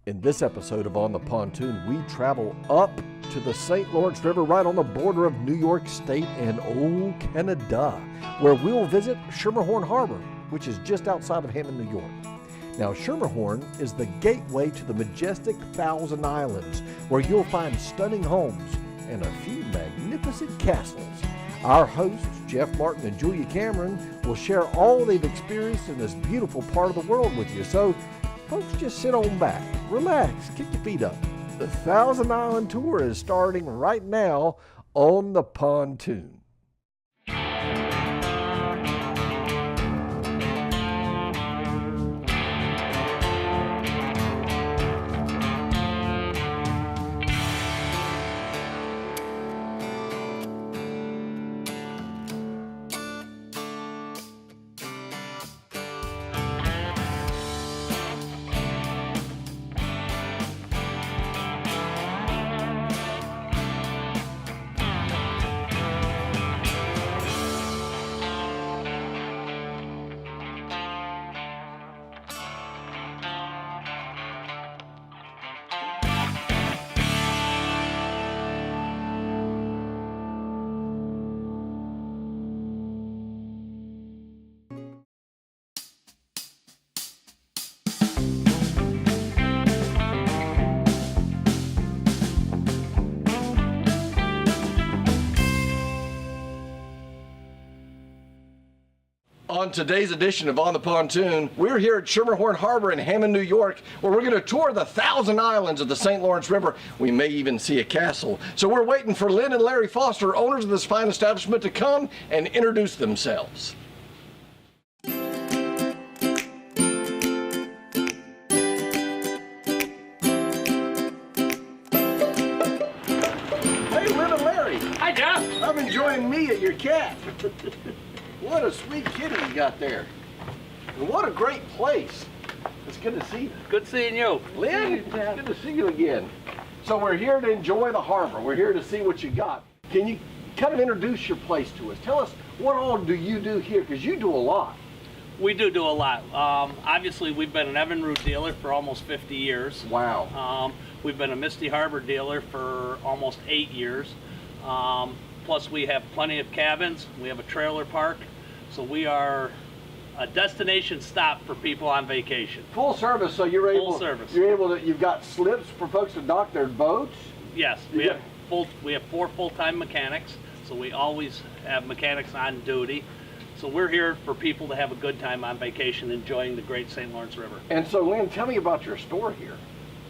In this episode of On the Pontoon, we travel up to the St. Lawrence River right on the border of New York State and old Canada, where we'll visit Schermerhorn Harbor, which is just outside of Hammond, New York. Now, Schermerhorn is the gateway to the majestic Thousand Islands, where you'll find stunning homes and a few magnificent castles. Our hosts, Jeff Martin and Julia Cameron, will share all they've experienced in this beautiful part of the world with you. So, folks, just sit on back, relax, kick your feet up. The Thousand Island Tour is starting right now on the Pontoon. On today's edition of On the Pontoon, we're here at Schermerhorn Harbor in Hammond, New York, where we're going to tour the Thousand Islands of the St. Lawrence River. We may even see a castle. So we're waiting for Lynn and Larry Foster, owners of this fine establishment, to come and introduce themselves. Hey, Lynn and Larry. Hi, Jeff. I'm enjoying Mia, your cat. What a sweet kitty you got there. And what a great place. It's good to see you. Good seeing you. Lynn, it's good to see you again. So we're here to enjoy the harbor. We're here to see what you got. Can you kind of introduce your place to us? Tell us, what all do you do here? Because you do a lot. We do a lot. Obviously, we've been an Evinrude dealer for almost 50 years. Wow. We've been a Misty Harbor dealer for almost 8 years. Plus, we have plenty of cabins. We have a trailer park. So we are a destination stop for people on vacation. Full service, so you're able. Full service. You're able to. You've got slips for folks to dock their boats. Yes, we have 4 full-time mechanics. So we always have mechanics on duty. So we're here for people to have a good time on vacation, enjoying the great St. Lawrence River. And so, Lynn, tell me about your store here.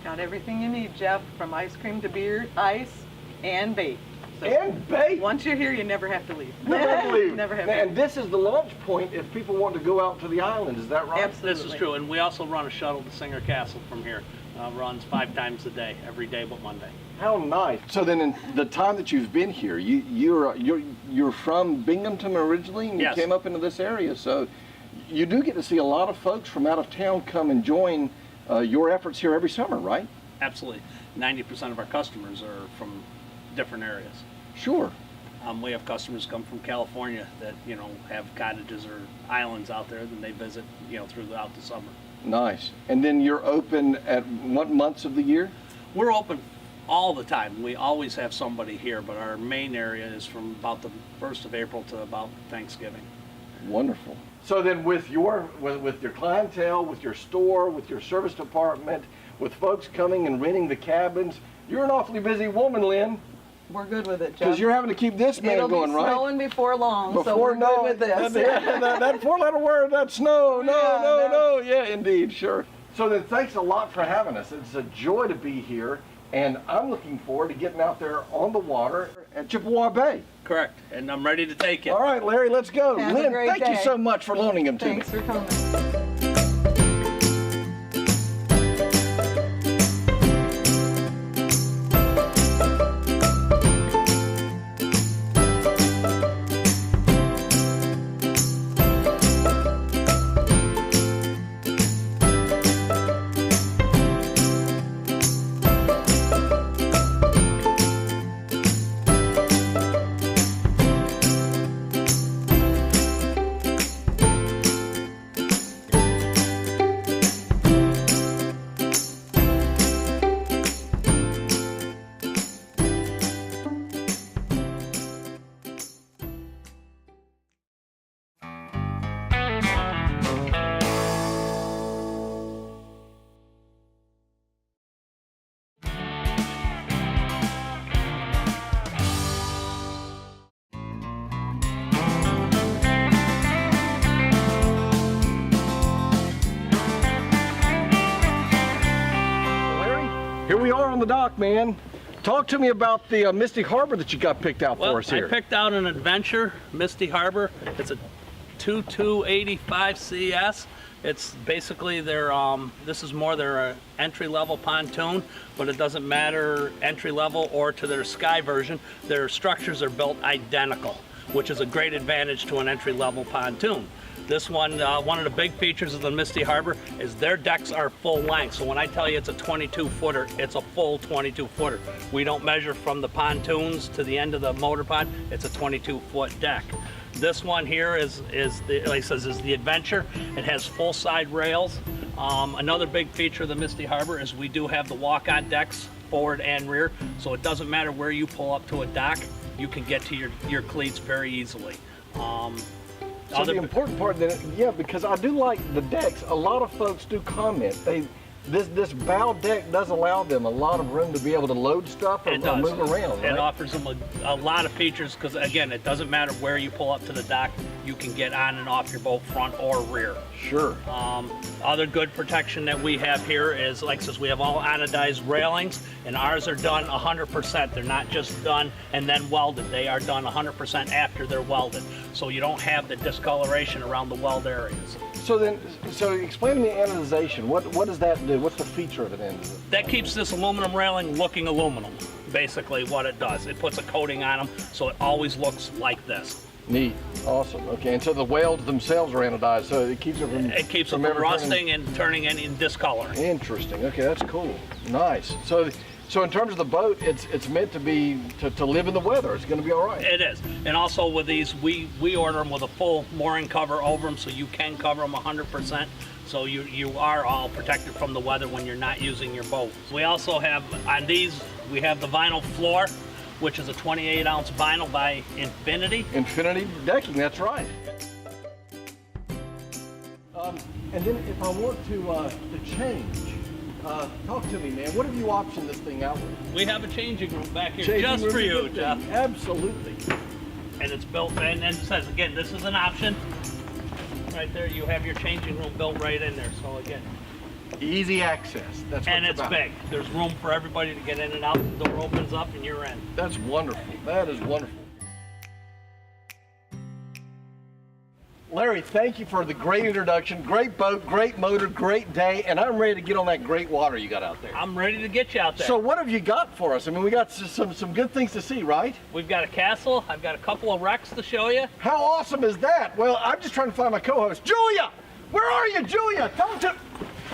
Got everything you need, Jeff, from ice cream to beer, ice, and bait. So and bait. Once you're here, you never have to leave. Never have to leave. Never have to And leave. this is the launch point if people want to go out to the island. Is that right? Absolutely. This is true, and we also run a shuttle to Singer Castle from here. Runs 5 times a day, every day but Monday. How nice. So then, in the time that you've been here, you're from Binghamton originally, and you Yes. came up into this area. So you do get to see a lot of folks from out of town come and join your efforts here every summer, right? Absolutely. 90% of our customers are from different areas. Sure. We have customers come from California that, have cottages or islands out there that they visit, throughout the summer. Nice. And then you're open at what months of the year? We're open all the time. We always have somebody here, but our main area is from about the 1st of April to about Thanksgiving. Wonderful. So then with your clientele, with your store, with your service department, with folks coming and renting the cabins, you're an awfully busy woman, Lynn. We're good with it, Jeff. Because you're having to keep this man going, right? It'll be snowing before long, so Before we're good with this. that 4-letter word, that snow. No. Yeah, indeed, sure. So then thanks a lot for having us. It's a joy to be here, and I'm looking forward to getting out there on the water at Chippewa Bay. Correct, and I'm ready to take it. All right, Larry, let's go. Have a Lynn, great thank you day. so much for loaning him to me. Thanks for coming. Here we are on the dock, man. Talk to me about the Misty Harbor that you got picked out for us here. I picked out an Adventure Misty Harbor. It's a 2285 CS. It's basically their, this is more their entry-level pontoon, but it doesn't matter entry-level or to their Sky version. Their structures are built identical, which is a great advantage to an entry-level pontoon. This one, one of the big features of the Misty Harbor is their decks are full length. So when I tell you it's a 22-footer, it's a full 22-footer. We don't measure from the pontoons to the end of the motor pod. It's a 22-foot deck. This one here is the, like it says, is the Adventure. It has full side rails. Another big feature of the Misty Harbor is we do have the walk-on decks, forward and rear. So it doesn't matter where you pull up to a dock, you can get to your cleats very easily. So the important part, that, yeah, because I do like the decks. A lot of folks do comment. This bow deck does allow them a lot of room to be able to load stuff or move around, right? It offers them a lot of features because, again, it doesn't matter where you pull up to the dock. You can get on and off your boat, front or rear. Sure. Other good protection that we have here is, like I says, we have all anodized railings, and ours are done 100%. They're not just done and then welded. They are done 100% after they're welded. So you don't have the discoloration around the weld areas. So explain to me anodization. What does that do? What's the feature of it? That keeps this aluminum railing looking aluminum, basically what it does. It puts a coating on them so it always looks like this. Neat. Awesome. Okay, and so the welds themselves are anodized, so it keeps it from rusting and turning and discoloring. Interesting. Okay, that's cool. Nice. So in terms of the boat, it's meant to be to live in the weather. It's going to be all right. It is. And also with these, we order them with a full mooring cover over them, so you can cover them 100%. So you are all protected from the weather when you're not using your boat. We also have on these, we have the vinyl floor, which is a 28-ounce vinyl by Infinity. Infinity decking, that's right. And then if I want to change, talk to me, man. What have you optioned this thing out with? We have a changing room back here just for you, Jeff. Absolutely. And it's built, and it says, again, this is an option. Right there, you have your changing room built right in there. So again, easy access. That's what and it's big. There's room for everybody to get in and out. The door opens up and you're in. That's wonderful. That is wonderful. Larry, thank you for the great introduction. Great boat, great motor, great day, and I'm ready to get on that great water you got out there. I'm ready to get you out there. So what have you got for us? I mean, we got some good things to see, right? We've got a castle. I've got a couple of wrecks to show you. How awesome is that? Well, I'm just trying to find my co-host. Julia! Where are you, Julia? Come to...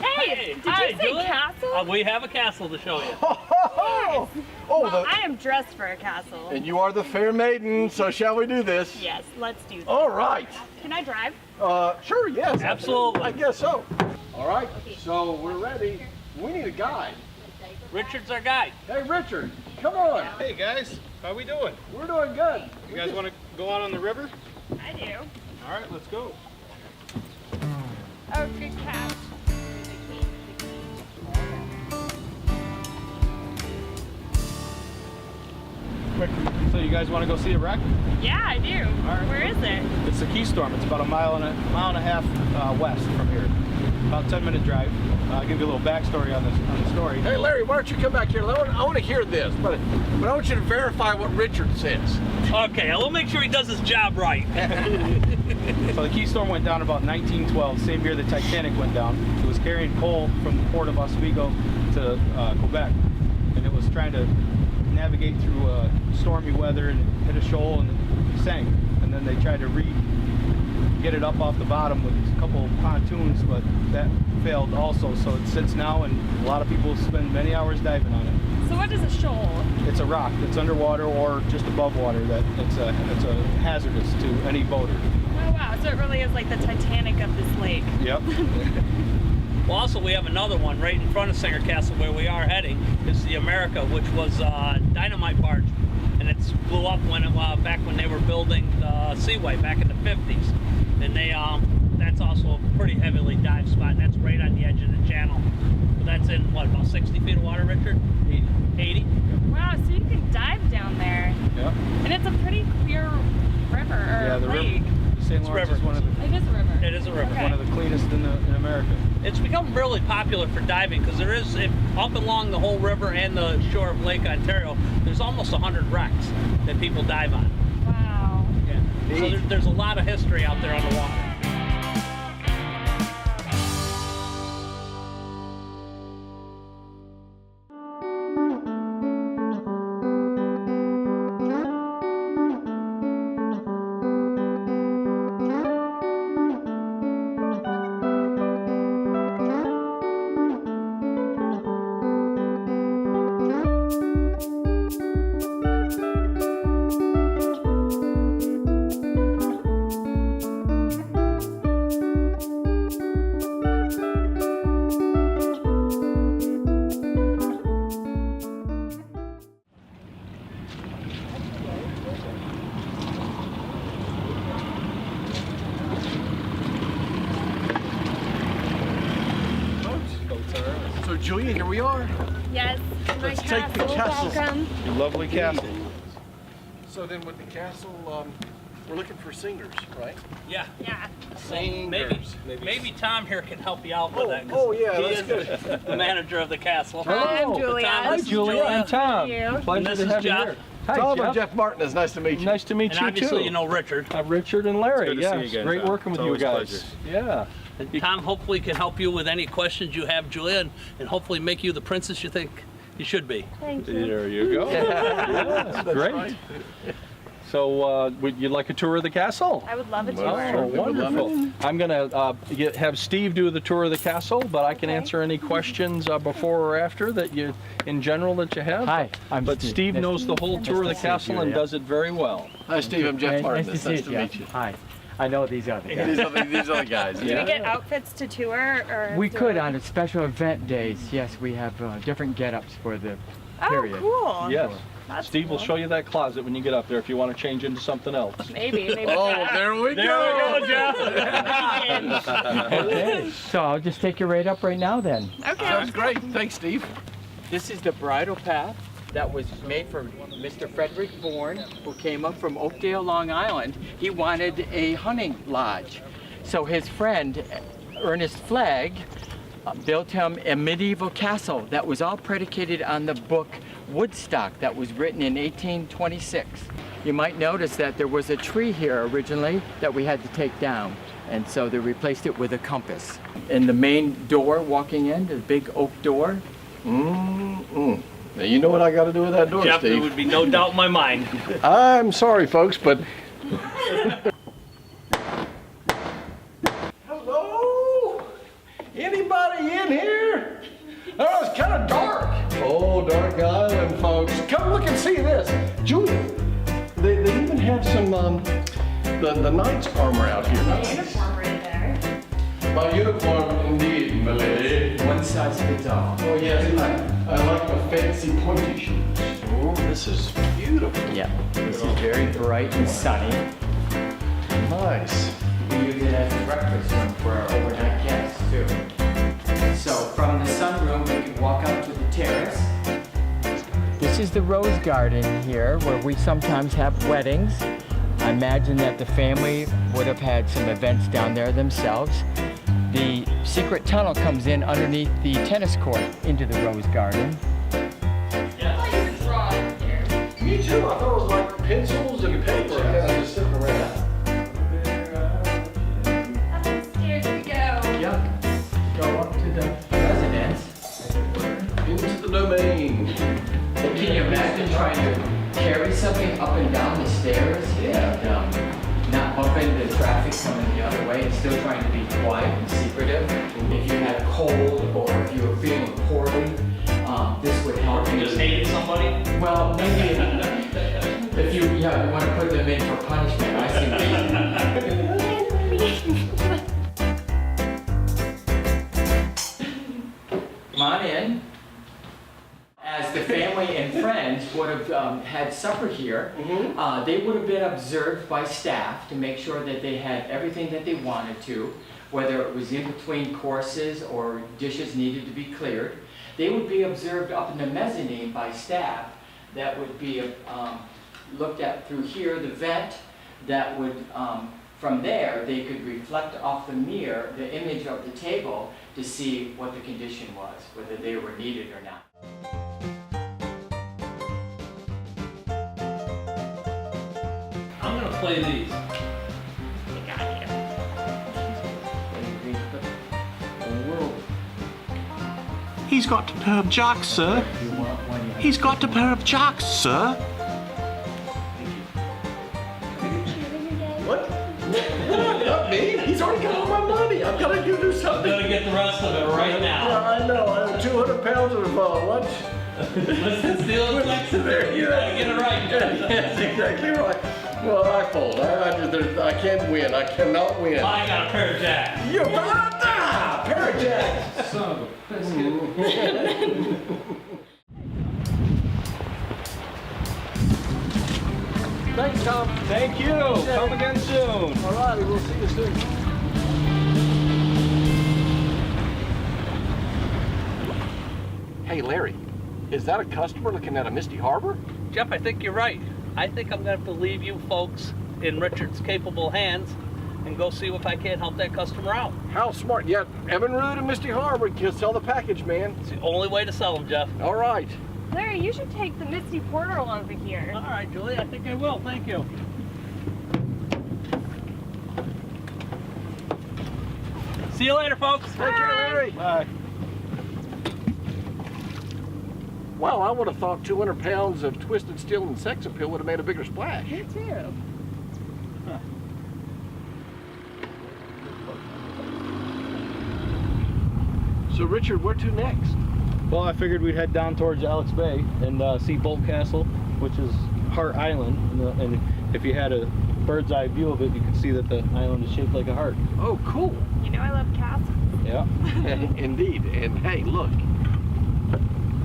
Hey, did you say castle? We have a castle to show you. Oh, well, I am dressed for a castle. And you are the fair maiden, so shall we do this? Yes, let's do this. All right. Can I drive? Sure, yes. Absolutely. I guess so. All right, so we're ready. We need a guide. Richard's our guide. Hey, Richard, come on. Hey guys, how we doing? We're doing good. You guys want to go out on the river? I do. All right, let's go. Oh, good catch. Quick, so you guys want to go see a wreck? Yeah, I do. All right. Where is it? It's the Keystorm. It's about a mile and a half west from here. About 10-minute drive. I'll give you a little backstory on the story. Hey, Larry, why don't you come back here? I want to hear this, but I want you to verify what Richard says. Okay, we'll make sure he does his job right. So the Keystorm went down about 1912, same year the Titanic went down. It was carrying coal from the port of Oswego to Quebec, and it was trying to navigate through stormy weather and hit a shoal and it sank. And then they tried to get it up off the bottom with a couple of pontoons, but that failed also. So it sits now, and a lot of people spend many hours diving on it. So what is a shoal? It's a rock that's underwater or just above water. That it's a hazardous to any boater. Oh wow! So it really is like the Titanic of this lake. Yep. Well, also we have another one right in front of Singer Castle where we are heading. Is the America, which was a dynamite barge, and it blew up when back when they were building the Seaway back in the 50s. And they that's also a pretty heavily dived spot. And that's right on the edge of the channel. But that's in what, about 60 feet of water, Richard? 80. Wow! So you can dive down there. Yeah. And it's a pretty clear river or Yeah, the lake. river. St. Lawrence is one of the It is a river. It is a river. Okay. one of the cleanest in America. It's become really popular for diving because there is, up along the whole river and the shore of Lake Ontario, there's almost 100 wrecks that people dive on. Wow. Yeah. So there's a lot of history out there on the water. So Julia, here we are. Yes. My Let's take the castle. castle. Welcome. Lovely castle. So then with the castle, we're looking for singers, right? Yeah. Yeah. Maybe Tom here can help you out with that. 'cause oh, yeah, he that's is good. the manager of the castle. Hi, I'm Julia. Tom, Hi, this is Julia. I'm Tom. How are you? Pleasure And this to is have you Jeff. here. Hi, Tom, Jeff. I'm Jeff Martin. It's nice to meet you. Nice to meet And you obviously too. you know Richard. Richard and Larry. It's good to see Yeah, you again, great Tom. working with It's you always a guys. Yeah. Tom hopefully can help you with any questions you have, Julia, and hopefully make you the princess you think you should be. Thank you. There you go. Yeah, great. right. So, would you like a tour of the castle? I would love a Oh, tour. wonderful. I'm going to have Steve do the tour of the castle, but I can Okay. answer any questions before or after that you, in general, that you have. Hi, I'm But Steve Nice knows to- the whole nice tour of to the see you, castle and Julia. does it very well. Hi, Steve. I'm Jeff Nice Martin. to It's see nice you, to Jeff. meet you. Hi. I know these other guys. These other guys. Do we get outfits to tour, or? We do could I- on special event days. Yes, we have different get-ups for the Oh, period. cool. Yes. That's Steve will cool. show you that closet when you get up there if you want to change into something else. Maybe. Oh, there we There we go, Jeff. Okay. So I'll just take you right up right now then. Okay. Sounds great. Thanks, Steve. This is the bridle path that was made for Mr. Frederick Bourne, who came up from Oakdale, Long Island. He wanted a hunting lodge. So his friend, Ernest Flagg, built him a medieval castle that was all predicated on the book Woodstock that was written in 1826. You might notice that there was a tree here originally that we had to take down, and so they replaced it with a compass. And the main door walking in, the big oak door, Mm-mm. Now, you know what I got to do with that door, Jeff, there Steve? would be no doubt in my mind. I'm sorry, folks, but... Hello? Anybody in here? Oh, it's kind of dark. Oh, Dark Island, folks. Come look and see this. Julia, they even have some, the knight's armor out here. Uniform right there. My uniform, indeed, my lady. one size fits all. Oh, yes, I like the fancy pointy shoes. Oh, this is beautiful. Yeah, this is very bright and sunny. Nice. We use it as a breakfast room for our overnight guests too. So from the sunroom, we can walk out to the terrace. This is the rose garden here, where we sometimes have weddings. I imagine that the family would have had some events down there themselves. The secret tunnel comes in underneath the tennis court into the rose garden. Me too. I thought it was like pencils and paper. Yeah, just sitting around. Upstairs we go. Yep. Go up to the residence. Into the domain. Can you imagine trying to carry something up and down the stairs and not bump into the traffic coming the other way and still trying to be quiet and secretive? If you had a cold or if you were feeling poorly, this would help you. Just hated somebody? Well, maybe if you want to put them in for punishment, I see what you mean. Come on in. As the family and friends would have had supper here, they would have been observed by staff to make sure that they had everything that they wanted to, whether it was in between courses or dishes needed to be cleared. They would be observed up in the mezzanine by staff that would be looked at through here, the vent that would From there, they could reflect off the mirror the image of the table to see what the condition was, whether they were needed or not. I'm gonna play these. He's got a pair of jocks, sir. He's got a pair of jocks, sir. What? Not me. He's already got all my money. I've got to do I'm something. gonna get the rest of it right now. Yeah, I know. I have 200 pounds of lunch. Listen, steal and flex it there. You gotta get it right. That's exactly right. Well, I fold. I can't win. I cannot win. I got a pair of jacks. You got a pair of jacks. Son of a biscuit. Thanks, Tom. Thank you. Come again soon. All righty, we'll see you soon. Hey, Larry, is that a customer looking at a Misty Harbor? Jeff, I think you're right. I think I'm gonna have to leave you folks in Richard's capable hands and go see if I can't help that customer out. How smart. Yeah, Evan Root and Misty Harbor can sell the package, man. It's the only way to sell them, Jeff. All right. Larry, you should take the Misty Portal over here. All right, Julie, I think I will. Thank you. See you later, folks. Take care, Larry. Bye. Wow, I would have thought 200 pounds of twisted steel and sex appeal would have made a bigger splash. Me too. So, Richard, where to next? Well, I figured we'd head down towards Alex Bay and see Bolt Castle, which is Heart Island. And if you had a bird's eye view of it, you could see that the island is shaped like a heart. Oh, cool. You know I love cats. Yeah. Indeed. And hey, look.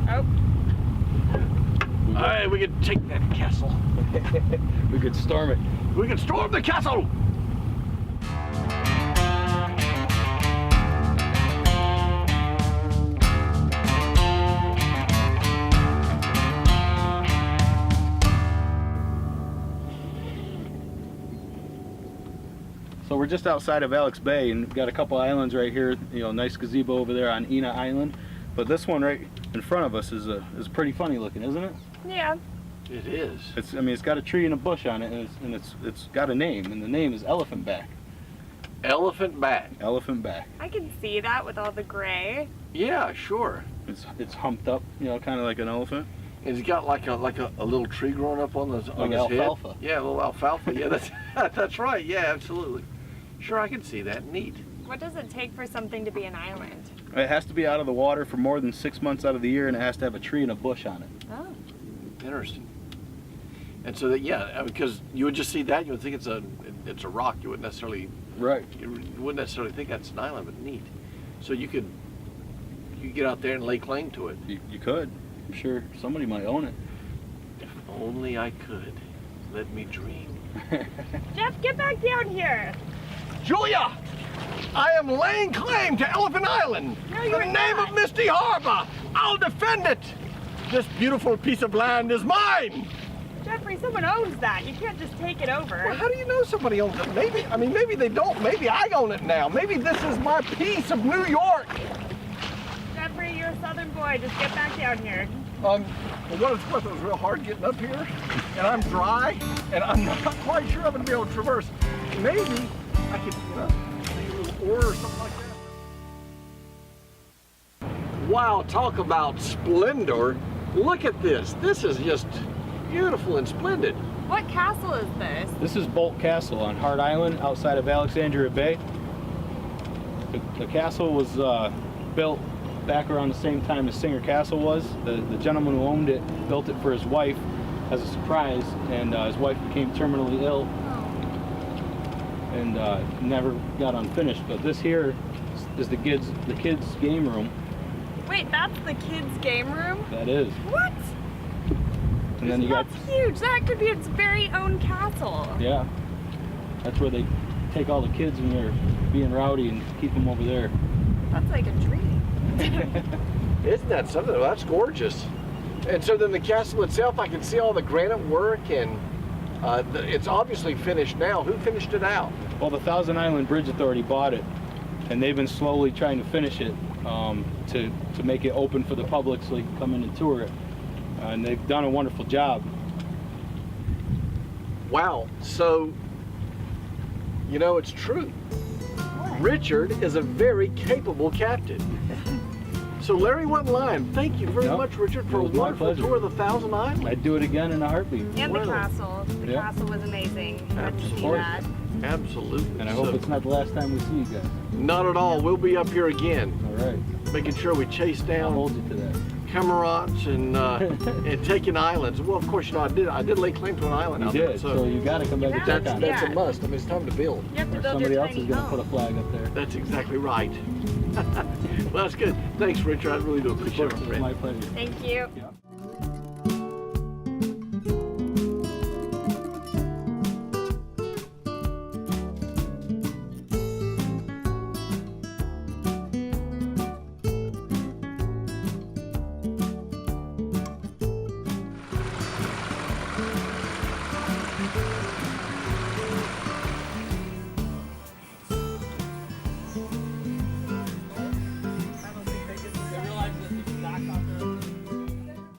Oh, All right, we could take that castle. We could storm it. We can storm the castle. So we're just outside of Alex Bay and we've got a couple islands right here. You know, nice gazebo over there on Ena Island. But this one right in front of us is pretty funny looking, isn't it? yeah. It is. I mean, it's got a tree and a bush on it, and it's got a name, and the name is Elephant Back. Elephant back. Elephant Back. I can see that with all the gray. Yeah, sure. It's humped up, you know, kind of like an elephant. And he's got like a little tree growing up on his alfalfa. head. Yeah, a little alfalfa. Yeah, that's right. Yeah, absolutely. Sure, I can see that. Neat. What does it take for something to be an island? It has to be out of the water for more than 6 months out of the year, and it has to have a tree and a bush on it. Oh. Interesting. And so that, yeah, because you would just see that, you would think it's a rock. You wouldn't necessarily Right. You wouldn't necessarily think that's an island, but neat. So you could get out there and lay claim to it. You could. I'm sure somebody might own it. If only I could. Let me dream. Jeff, get back down here. Julia, I am laying claim to Elephant Island. No, in you're the name not. of Misty Harbor. I'll defend it. This beautiful piece of land is mine. Jeffrey, someone owns that. You can't just take it over. Well, how do you know somebody owns it? Maybe they don't. Maybe I own it now. Maybe this is my piece of New York. Jeffrey, you're a southern boy. Just get back down here. Well, what it's worth, it was real hard getting up here, and I'm dry, and I'm not quite sure I'm going to be able to traverse. Maybe I could, maybe a little oar or something like that. Wow, talk about splendor. Look at this. This is just beautiful and splendid. What castle is this? This is Bolt Castle on Heart Island outside of Alexandria Bay. The castle was built back around the same time as Singer Castle was. The gentleman who owned it built it for his wife as a surprise, and his wife became terminally ill and never got unfinished. But this here is the kids' game room. Wait, that's the kids' game room? That is. What? And then you got, That's huge. That could be its very own castle. yeah, that's where they take all the kids when they're being rowdy and keep them over there. That's like a dream. Isn't that something? Well, that's gorgeous. And so then the castle itself, I can see all the granite work and It's obviously finished now. Who finished it out? Well, the Thousand Island Bridge Authority bought it, and they've been slowly trying to finish it to make it open for the public so they can come in and tour it. And they've done a wonderful job. Wow. So, you know, it's true. Richard is a very capable captain. So Larry wasn't lying. Thank you very much, Richard, for a It was my wonderful pleasure. tour of the Thousand Islands. I'd do it again in a heartbeat. And the Wow. castle. The Yeah. castle was amazing. Had to see Absolutely. that. Absolutely. And I hope So, it's not the last time we see you guys. not at all. We'll be up here again, All right. making sure we chase I'll down hold you to that. Cormorants and taking islands. Well, of course, you know, I did lay claim to an island You out there. did, so you got to come back and check that's on it. that's a Yeah. must. I mean, it's time to build. You have to Or build somebody your else is tiny going to put a home. flag up there. That's exactly right. Well, that's good. Thanks, Richard. I really do Of appreciate course, it, it's my friend. pleasure. Thank you. Yeah.